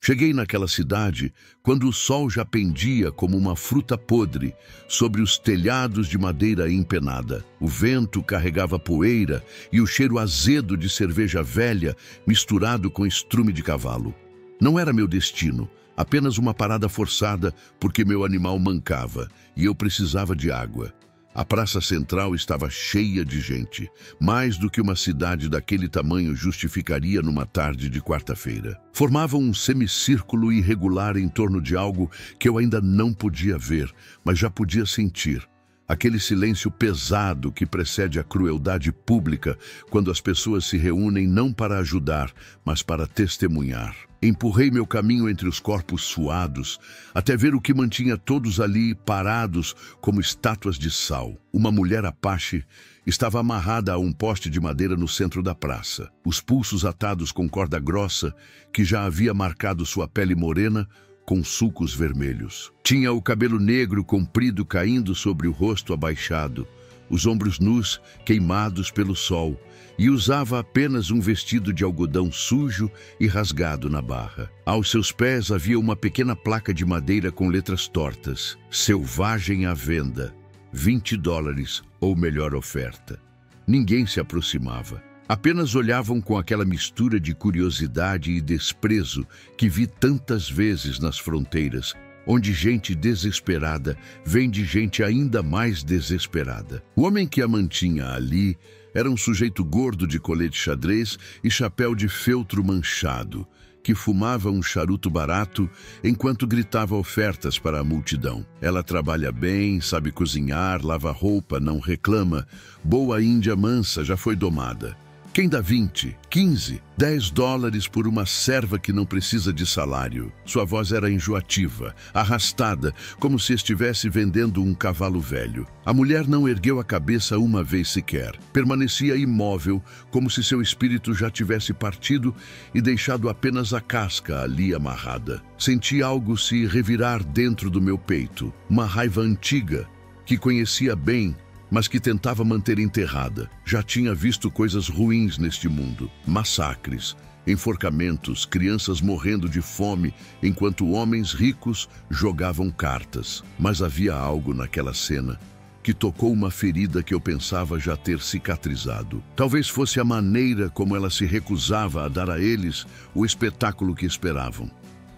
Cheguei naquela cidade quando o sol já pendia como uma fruta podre sobre os telhados de madeira empenada. O vento carregava poeira e o cheiro azedo de cerveja velha misturado com estrume de cavalo. Não era meu destino, apenas uma parada forçada porque meu animal mancava e eu precisava de água. A praça central estava cheia de gente, mais do que uma cidade daquele tamanho justificaria numa tarde de quarta-feira. Formava um semicírculo irregular em torno de algo que eu ainda não podia ver, mas já podia sentir. Aquele silêncio pesado que precede a crueldade pública quando as pessoas se reúnem não para ajudar, mas para testemunhar. Empurrei meu caminho entre os corpos suados, até ver o que mantinha todos ali parados como estátuas de sal. Uma mulher apache estava amarrada a um poste de madeira no centro da praça, os pulsos atados com corda grossa que já havia marcado sua pele morena com sulcos vermelhos. Tinha o cabelo negro comprido caindo sobre o rosto abaixado, os ombros nus queimados pelo sol, e usava apenas um vestido de algodão sujo e rasgado na barra. Aos seus pés havia uma pequena placa de madeira com letras tortas. Selvagem à venda. $20 ou melhor oferta. Ninguém se aproximava. Apenas olhavam com aquela mistura de curiosidade e desprezo que vi tantas vezes nas fronteiras, onde gente desesperada vende gente ainda mais desesperada. O homem que a mantinha ali era um sujeito gordo de colete xadrez e chapéu de feltro manchado, que fumava um charuto barato enquanto gritava ofertas para a multidão. Ela trabalha bem, sabe cozinhar, lava roupa, não reclama. Boa índia mansa, já foi domada. Quem dá 20, 15, $10 por uma serva que não precisa de salário? Sua voz era enjoativa, arrastada, como se estivesse vendendo um cavalo velho. A mulher não ergueu a cabeça uma vez sequer. Permanecia imóvel, como se seu espírito já tivesse partido e deixado apenas a casca ali amarrada. Senti algo se revirar dentro do meu peito, uma raiva antiga, que conhecia bem, mas que tentava manter enterrada. Já tinha visto coisas ruins neste mundo. Massacres, enforcamentos, crianças morrendo de fome, enquanto homens ricos jogavam cartas. Mas havia algo naquela cena que tocou uma ferida que eu pensava já ter cicatrizado. Talvez fosse a maneira como ela se recusava a dar a eles o espetáculo que esperavam.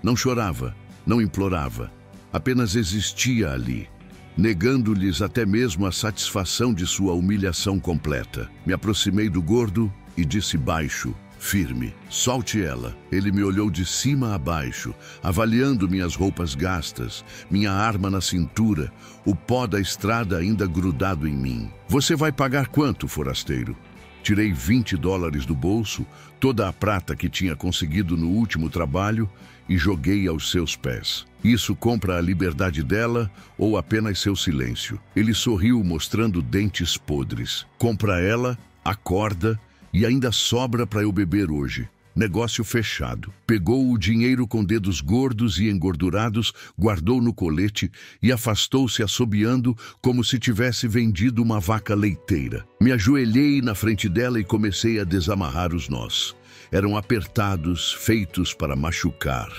Não chorava, não implorava, apenas existia ali, negando-lhes até mesmo a satisfação de sua humilhação completa. Me aproximei do gordo e disse baixo, firme, solte ela. Ele me olhou de cima a baixo, avaliando minhas roupas gastas, minha arma na cintura, o pó da estrada ainda grudado em mim. Você vai pagar quanto, forasteiro? Tirei $20 do bolso, toda a prata que tinha conseguido no último trabalho, e joguei aos seus pés. Isso compra a liberdade dela ou apenas seu silêncio? Ele sorriu, mostrando dentes podres. Compra ela, acorda e ainda sobra para eu beber hoje. Negócio fechado. Pegou o dinheiro com dedos gordos e engordurados, guardou no colete e afastou-se assobiando como se tivesse vendido uma vaca leiteira. Me ajoelhei na frente dela e comecei a desamarrar os nós. Eram apertados, feitos para machucar.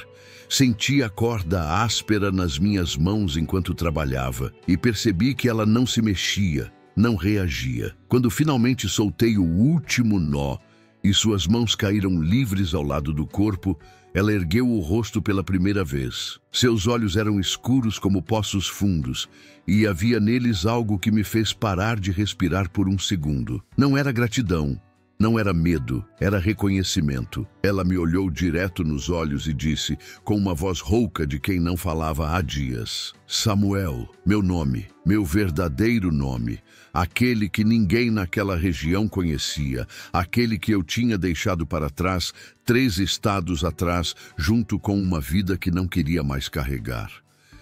Senti a corda áspera nas minhas mãos enquanto trabalhava e percebi que ela não se mexia, não reagia. Quando finalmente soltei o último nó e suas mãos caíram livres ao lado do corpo, ela ergueu o rosto pela primeira vez. Seus olhos eram escuros como poços fundos e havia neles algo que me fez parar de respirar por um segundo. Não era gratidão. Não era medo, era reconhecimento. Ela me olhou direto nos olhos e disse, com uma voz rouca de quem não falava há dias: Samuel, meu nome, meu verdadeiro nome, aquele que ninguém naquela região conhecia, aquele que eu tinha deixado para trás 3 estados atrás, junto com uma vida que não queria mais carregar.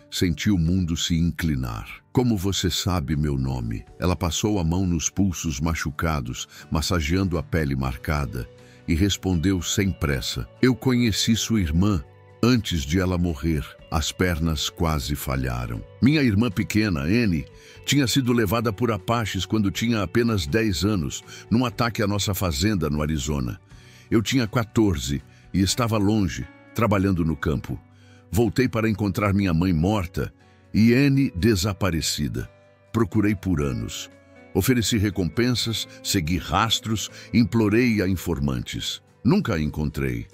Senti o mundo se inclinar. Como você sabe meu nome? Ela passou a mão nos pulsos machucados, massageando a pele marcada, e respondeu sem pressa. Eu conheci sua irmã antes de ela morrer. As pernas quase falharam. Minha irmã pequena, Annie, tinha sido levada por apaches quando tinha apenas 10 anos, num ataque à nossa fazenda no Arizona. Eu tinha 14 e estava longe, trabalhando no campo. Voltei para encontrar minha mãe morta e Anne desaparecida. Procurei por anos. Ofereci recompensas, segui rastros, implorei a informantes. Nunca a encontrei.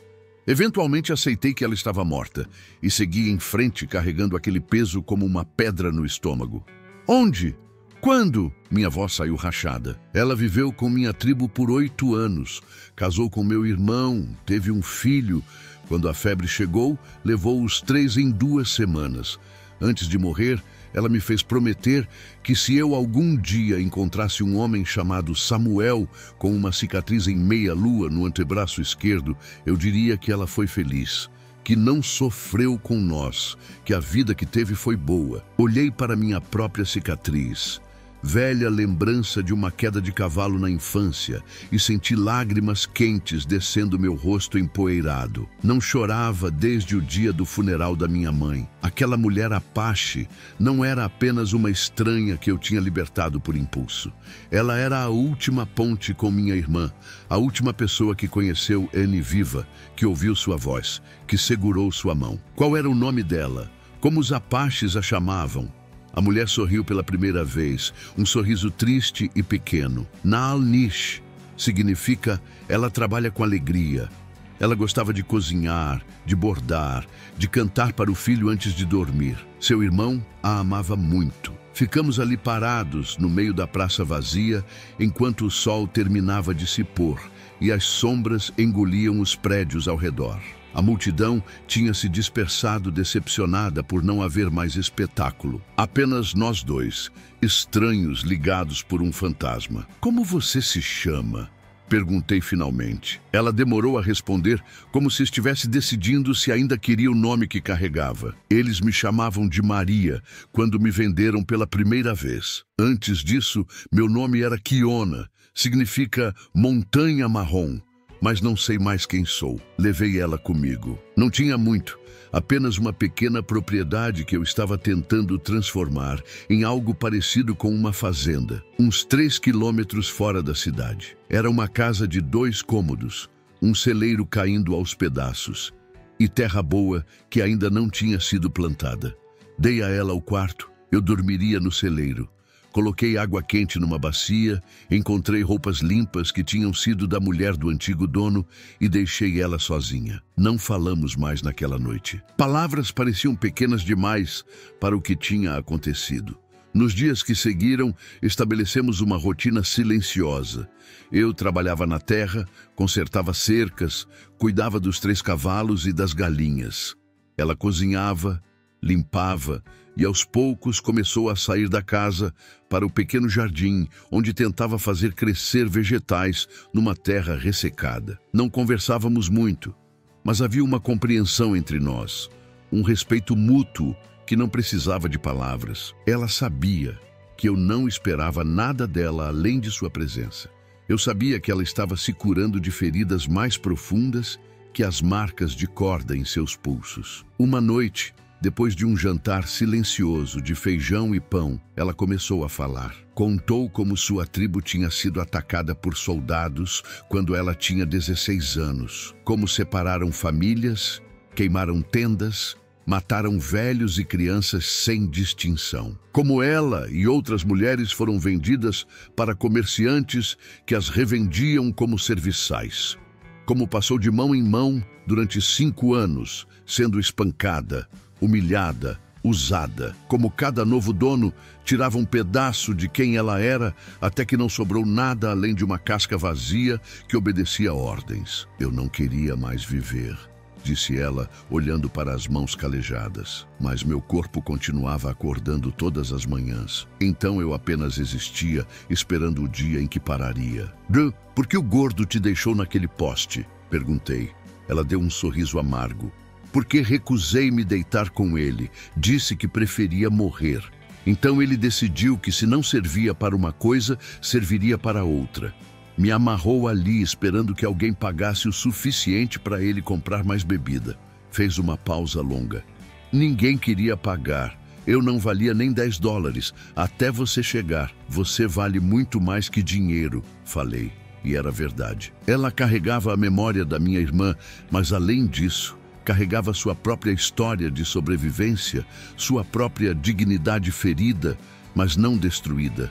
Eventualmente aceitei que ela estava morta e segui em frente carregando aquele peso como uma pedra no estômago. Onde? Quando? Minha voz saiu rachada. Ela viveu com minha tribo por 8 anos. Casou com meu irmão, teve um filho. Quando a febre chegou, levou os 3 em 2 semanas. Antes de morrer, ela me fez prometer que se eu algum dia encontrasse um homem chamado Samuel com uma cicatriz em meia-lua no antebraço esquerdo, eu diria que ela foi feliz, que não sofreu com nós, que a vida que teve foi boa. Olhei para minha própria cicatriz, velha lembrança de uma queda de cavalo na infância, e senti lágrimas quentes descendo meu rosto empoeirado. Não chorava desde o dia do funeral da minha mãe. Aquela mulher Apache não era apenas uma estranha que eu tinha libertado por impulso. Ela era a última ponte com minha irmã, a última pessoa que conheceu Anne viva, que ouviu sua voz, que segurou sua mão. Qual era o nome dela? Como os Apaches a chamavam? A mulher sorriu pela primeira vez, um sorriso triste e pequeno. Naal-Nish significa ela trabalha com alegria. Ela gostava de cozinhar, de bordar, de cantar para o filho antes de dormir. Seu irmão a amava muito. Ficamos ali parados no meio da praça vazia, enquanto o sol terminava de se pôr e as sombras engoliam os prédios ao redor. A multidão tinha se dispersado, decepcionada por não haver mais espetáculo. Apenas nós dois, estranhos ligados por um fantasma. Como você se chama? Perguntei finalmente. Ela demorou a responder, como se estivesse decidindo se ainda queria o nome que carregava. Eles me chamavam de Maria quando me venderam pela primeira vez. Antes disso, meu nome era Kiona, significa montanha marrom. Mas não sei mais quem sou. Levei ela comigo. Não tinha muito, apenas uma pequena propriedade que eu estava tentando transformar em algo parecido com uma fazenda, uns 3 quilômetros fora da cidade. Era uma casa de 2 cômodos, um celeiro caindo aos pedaços e terra boa que ainda não tinha sido plantada. Dei a ela o quarto, eu dormiria no celeiro. Coloquei água quente numa bacia, encontrei roupas limpas que tinham sido da mulher do antigo dono e deixei ela sozinha. Não falamos mais naquela noite. Palavras pareciam pequenas demais para o que tinha acontecido. Nos dias que seguiram, estabelecemos uma rotina silenciosa. Eu trabalhava na terra, consertava cercas, cuidava dos 3 cavalos e das galinhas. Ela cozinhava, limpava e aos poucos começou a sair da casa para o pequeno jardim, onde tentava fazer crescer vegetais numa terra ressecada. Não conversávamos muito, mas havia uma compreensão entre nós, um respeito mútuo que não precisava de palavras. Ela sabia que eu não esperava nada dela além de sua presença. Eu sabia que ela estava se curando de feridas mais profundas que as marcas de corda em seus pulsos. Uma noite, depois de um jantar silencioso de feijão e pão, ela começou a falar. Contou como sua tribo tinha sido atacada por soldados quando ela tinha 16 anos. Como separaram famílias, queimaram tendas, mataram velhos e crianças sem distinção. Como ela e outras mulheres foram vendidas para comerciantes que as revendiam como serviçais. Como passou de mão em mão durante 5 anos, sendo espancada, humilhada, usada. Como cada novo dono tirava um pedaço de quem ela era, até que não sobrou nada além de uma casca vazia que obedecia ordens. Eu não queria mais viver, disse ela, olhando para as mãos calejadas. Mas meu corpo continuava acordando todas as manhãs. Então eu apenas existia, esperando o dia em que pararia. Por que o gordo te deixou naquele poste? Perguntei. Ela deu um sorriso amargo. Porque recusei me deitar com ele. Disse que preferia morrer. Então ele decidiu que se não servia para uma coisa, serviria para outra. Me amarrou ali, esperando que alguém pagasse o suficiente para ele comprar mais bebida. Fez uma pausa longa. Ninguém queria pagar. Eu não valia nem $10. Até você chegar. Você vale muito mais que dinheiro, falei. E era verdade. Ela carregava a memória da minha irmã, mas além disso, carregava sua própria história de sobrevivência, sua própria dignidade ferida, mas não destruída.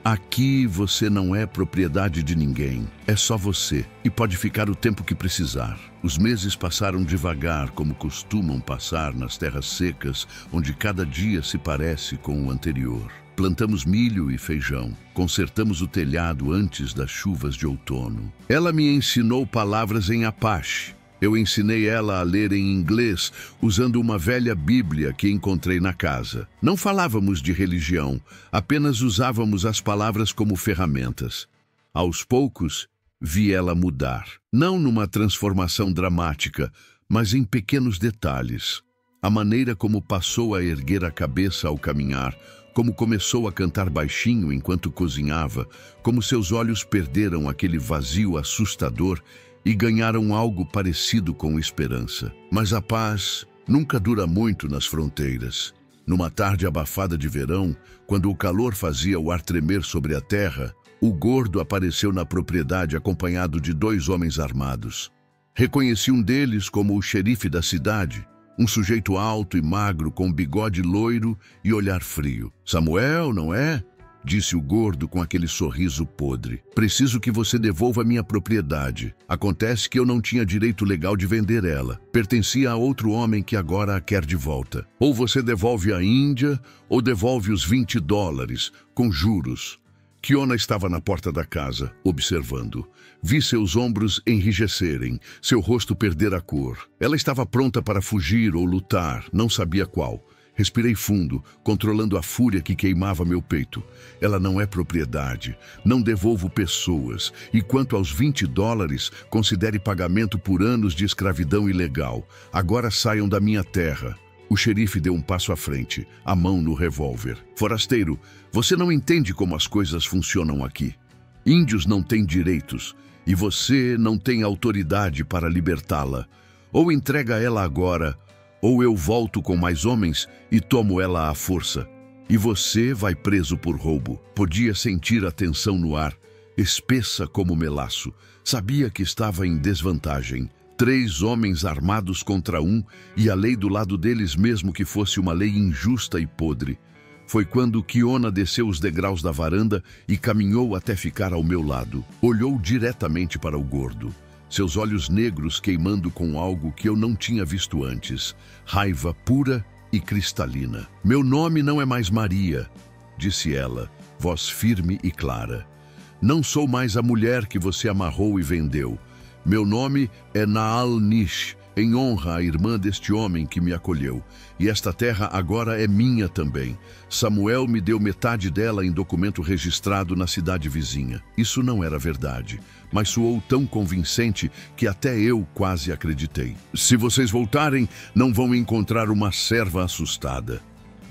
Aqui você não é propriedade de ninguém, é só você, e pode ficar o tempo que precisar. Os meses passaram devagar, como costumam passar nas terras secas, onde cada dia se parece com o anterior. Plantamos milho e feijão, consertamos o telhado antes das chuvas de outono. Ela me ensinou palavras em Apache. Eu ensinei ela a ler em inglês, usando uma velha Bíblia que encontrei na casa. Não falávamos de religião, apenas usávamos as palavras como ferramentas. Aos poucos, vi ela mudar. Não numa transformação dramática, mas em pequenos detalhes. A maneira como passou a erguer a cabeça ao caminhar, como começou a cantar baixinho enquanto cozinhava, como seus olhos perderam aquele vazio assustador e ganharam algo parecido com esperança. Mas a paz nunca dura muito nas fronteiras. Numa tarde abafada de verão, quando o calor fazia o ar tremer sobre a terra, o gordo apareceu na propriedade acompanhado de 2 homens armados. Reconheci um deles como o xerife da cidade, um sujeito alto e magro com bigode loiro e olhar frio. "Samuel, não é?", disse o gordo com aquele sorriso podre. "Preciso que você devolva minha propriedade. Acontece que eu não tinha direito legal de vender ela. Pertencia a outro homem que agora a quer de volta. Ou você devolve a Índia, ou devolve os $20, com juros." Kiona estava na porta da casa, observando. Vi seus ombros enrijecerem, seu rosto perder a cor. Ela estava pronta para fugir ou lutar, não sabia qual. Respirei fundo, controlando a fúria que queimava meu peito. Ela não é propriedade, não devolvo pessoas. E quanto aos $20, considere pagamento por anos de escravidão ilegal. Agora saiam da minha terra. O xerife deu um passo à frente, a mão no revólver. "Forasteiro, você não entende como as coisas funcionam aqui. Índios não têm direitos, e você não tem autoridade para libertá-la. Ou entrega ela agora, ou eu volto com mais homens e tomo ela à força. E você vai preso por roubo." Podia sentir a tensão no ar, espessa como melaço. Sabia que estava em desvantagem. 3 homens armados contra um, e a lei do lado deles, mesmo que fosse uma lei injusta e podre. Foi quando Kiona desceu os degraus da varanda e caminhou até ficar ao meu lado. Olhou diretamente para o gordo, seus olhos negros queimando com algo que eu não tinha visto antes. Raiva pura e cristalina. "Meu nome não é mais Maria", disse ela, voz firme e clara. "Não sou mais a mulher que você amarrou e vendeu. Meu nome é Naal Nish, em honra à irmã deste homem que me acolheu. E esta terra agora é minha também. Samuel me deu metade dela em documento registrado na cidade vizinha." Isso não era verdade, mas soou tão convincente que até eu quase acreditei. "Se vocês voltarem, não vão encontrar uma serva assustada.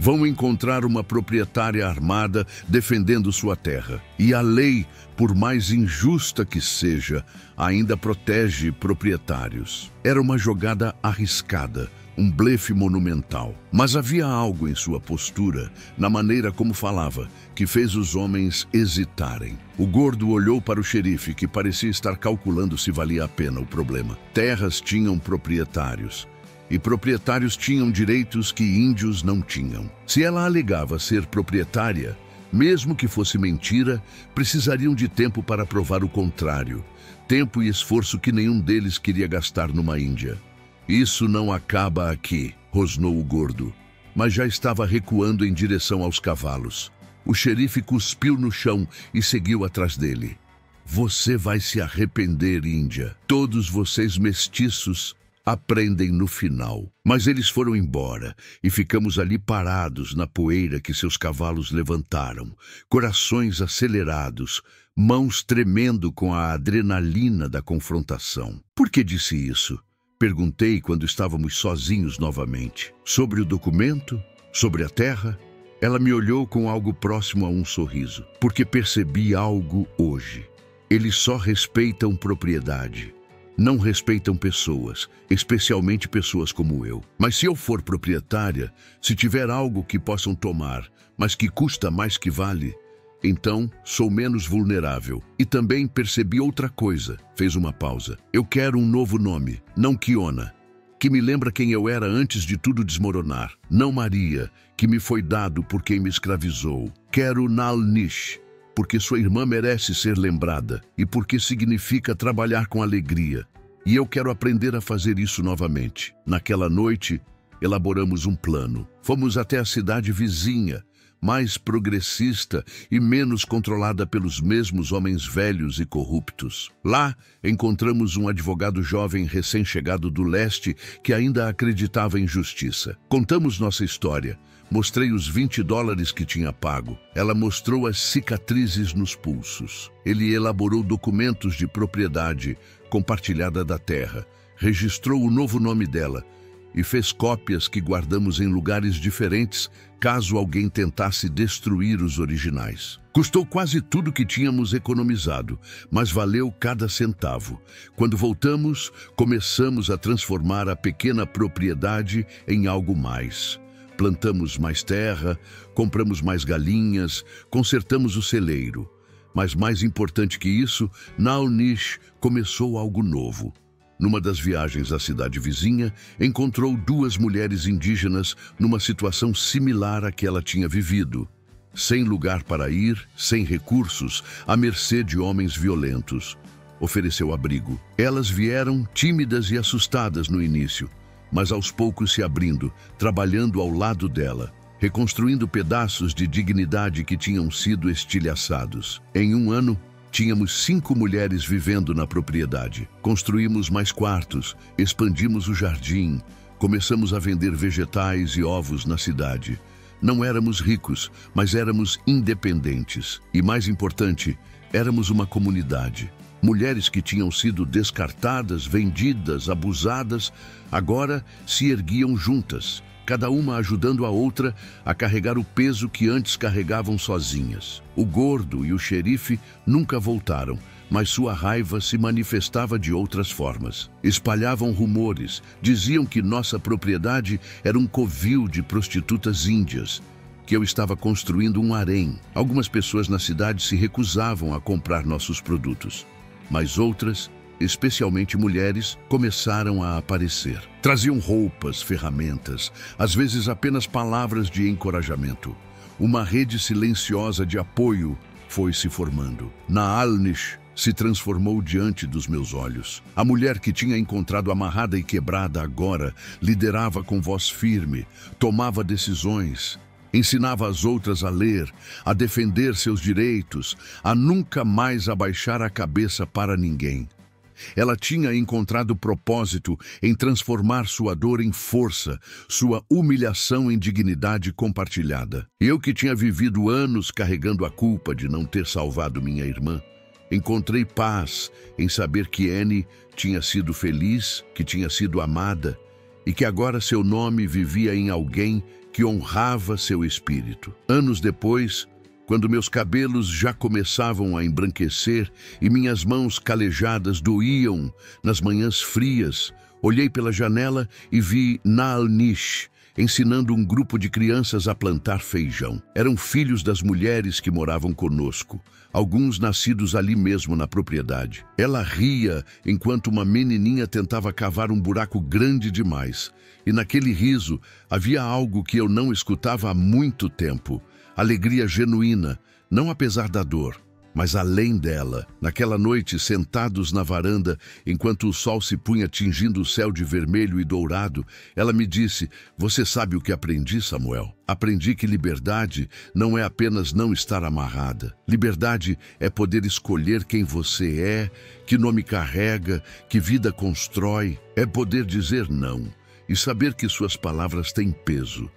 Vão encontrar uma proprietária armada defendendo sua terra. E a lei, por mais injusta que seja, ainda protege proprietários." Era uma jogada arriscada, um blefe monumental. Mas havia algo em sua postura, na maneira como falava, que fez os homens hesitarem. O gordo olhou para o xerife, que parecia estar calculando se valia a pena o problema. Terras tinham proprietários. E proprietários tinham direitos que índios não tinham. Se ela alegava ser proprietária, mesmo que fosse mentira, precisariam de tempo para provar o contrário. Tempo e esforço que nenhum deles queria gastar numa Índia. "Isso não acaba aqui", rosnou o gordo, mas já estava recuando em direção aos cavalos. O xerife cuspiu no chão e seguiu atrás dele. "Você vai se arrepender, Índia. Todos vocês mestiços aprendem no final." Mas eles foram embora e ficamos ali parados na poeira que seus cavalos levantaram, corações acelerados, mãos tremendo com a adrenalina da confrontação. "Por que disse isso?" perguntei quando estávamos sozinhos novamente. "Sobre o documento? Sobre a terra?" Ela me olhou com algo próximo a um sorriso. "Porque percebi algo hoje. Eles só respeitam propriedade. Não respeitam pessoas, especialmente pessoas como eu. Mas se eu for proprietária, se tiver algo que possam tomar, mas que custa mais que vale, então sou menos vulnerável." E também percebi outra coisa. Fez uma pausa. "Eu quero um novo nome, não Kiona. que me lembra quem eu era antes de tudo desmoronar. Não Maria, que me foi dado por quem me escravizou. Quero Nalnish, porque sua irmã merece ser lembrada e porque significa trabalhar com alegria. E eu quero aprender a fazer isso novamente. Naquela noite, elaboramos um plano. Fomos até a cidade vizinha, mais progressista e menos controlada pelos mesmos homens velhos e corruptos. Lá, encontramos um advogado jovem recém-chegado do leste que ainda acreditava em justiça. Contamos nossa história. Mostrei os $20 que tinha pago. Ela mostrou as cicatrizes nos pulsos. Ele elaborou documentos de propriedade compartilhada da terra, registrou o novo nome dela e fez cópias que guardamos em lugares diferentes caso alguém tentasse destruir os originais. Custou quase tudo que tínhamos economizado, mas valeu cada centavo. Quando voltamos, começamos a transformar a pequena propriedade em algo mais. Plantamos mais terra, compramos mais galinhas, consertamos o celeiro. Mas mais importante que isso, Nalnish começou algo novo. Numa das viagens à cidade vizinha, encontrou 2 mulheres indígenas numa situação similar à que ela tinha vivido. Sem lugar para ir, sem recursos, à mercê de homens violentos. Ofereceu abrigo. Elas vieram tímidas e assustadas no início, mas aos poucos se abrindo, trabalhando ao lado dela, reconstruindo pedaços de dignidade que tinham sido estilhaçados. Em 1 ano, tínhamos 5 mulheres vivendo na propriedade. Construímos mais quartos, expandimos o jardim, começamos a vender vegetais e ovos na cidade. Não éramos ricos, mas éramos independentes. E mais importante, éramos uma comunidade. Mulheres que tinham sido descartadas, vendidas, abusadas, agora se erguiam juntas, cada uma ajudando a outra a carregar o peso que antes carregavam sozinhas. O gordo e o xerife nunca voltaram, mas sua raiva se manifestava de outras formas. Espalhavam rumores, diziam que nossa propriedade era um covil de prostitutas índias, que eu estava construindo um harém. Algumas pessoas na cidade se recusavam a comprar nossos produtos, mas outras, especialmente mulheres, começaram a aparecer. Traziam roupas, ferramentas, às vezes apenas palavras de encorajamento. Uma rede silenciosa de apoio foi se formando. Nalnish se transformou diante dos meus olhos. A mulher que tinha encontrado amarrada e quebrada agora liderava com voz firme, tomava decisões, ensinava as outras a ler, a defender seus direitos, a nunca mais abaixar a cabeça para ninguém. Ela tinha encontrado propósito em transformar sua dor em força, sua humilhação em dignidade compartilhada. Eu que tinha vivido anos carregando a culpa de não ter salvado minha irmã, encontrei paz em saber que Annie tinha sido feliz, que tinha sido amada e que agora seu nome vivia em alguém que honrava seu espírito. Anos depois, quando meus cabelos já começavam a embranquecer e minhas mãos calejadas doíam nas manhãs frias, olhei pela janela e vi Nalnish ensinando um grupo de crianças a plantar feijão. Eram filhos das mulheres que moravam conosco, alguns nascidos ali mesmo na propriedade. Ela ria enquanto uma menininha tentava cavar um buraco grande demais. E naquele riso havia algo que eu não escutava há muito tempo. Alegria genuína, não apesar da dor, mas além dela. Naquela noite, sentados na varanda, enquanto o sol se punha tingindo o céu de vermelho e dourado, ela me disse: "Você sabe o que aprendi, Samuel? Aprendi que liberdade não é apenas não estar amarrada. Liberdade é poder escolher quem você é, que nome carrega, que vida constrói. É poder dizer não e saber que suas palavras têm peso.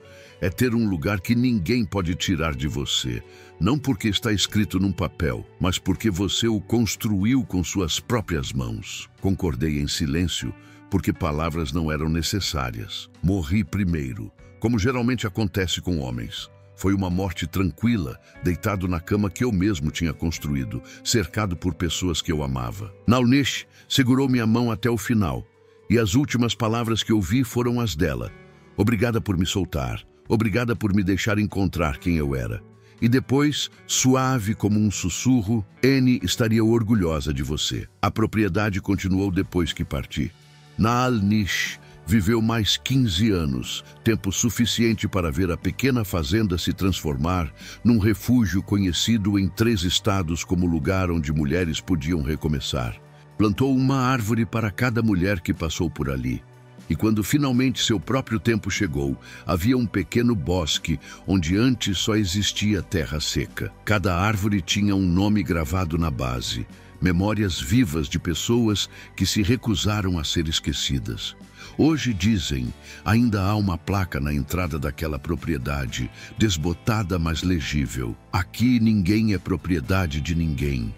É ter um lugar que ninguém pode tirar de você, não porque está escrito num papel, mas porque você o construiu com suas próprias mãos." Concordei em silêncio, porque palavras não eram necessárias. Morri primeiro, como geralmente acontece com homens. Foi uma morte tranquila, deitado na cama que eu mesmo tinha construído, cercado por pessoas que eu amava. Nalnish segurou minha mão até o final, e as últimas palavras que ouvi foram as dela. Obrigada por me soltar. Obrigada por me deixar encontrar quem eu era. E depois, suave como um sussurro, Annie estaria orgulhosa de você. A propriedade continuou depois que parti. Nalnish Viveu mais 15 anos, tempo suficiente para ver a pequena fazenda se transformar num refúgio conhecido em 3 estados como lugar onde mulheres podiam recomeçar. Plantou uma árvore para cada mulher que passou por ali. E quando finalmente seu próprio tempo chegou, havia um pequeno bosque onde antes só existia terra seca. Cada árvore tinha um nome gravado na base, memórias vivas de pessoas que se recusaram a ser esquecidas. Hoje dizem, ainda há uma placa na entrada daquela propriedade, desbotada mas legível. Aqui ninguém é propriedade de ninguém.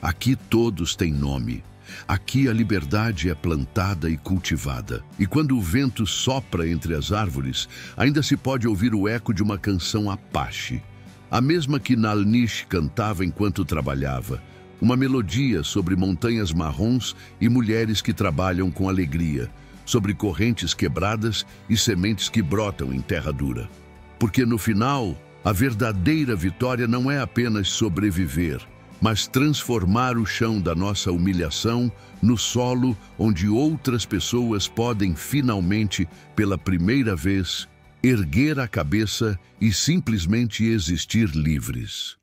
Aqui todos têm nome. Aqui a liberdade é plantada e cultivada. E quando o vento sopra entre as árvores, ainda se pode ouvir o eco de uma canção Apache. A mesma que Nalnish cantava enquanto trabalhava. Uma melodia sobre montanhas marrons e mulheres que trabalham com alegria. Sobre correntes quebradas e sementes que brotam em terra dura. Porque no final, a verdadeira vitória não é apenas sobreviver, mas transformar o chão da nossa humilhação no solo onde outras pessoas podem finalmente, pela primeira vez, erguer a cabeça e simplesmente existir livres.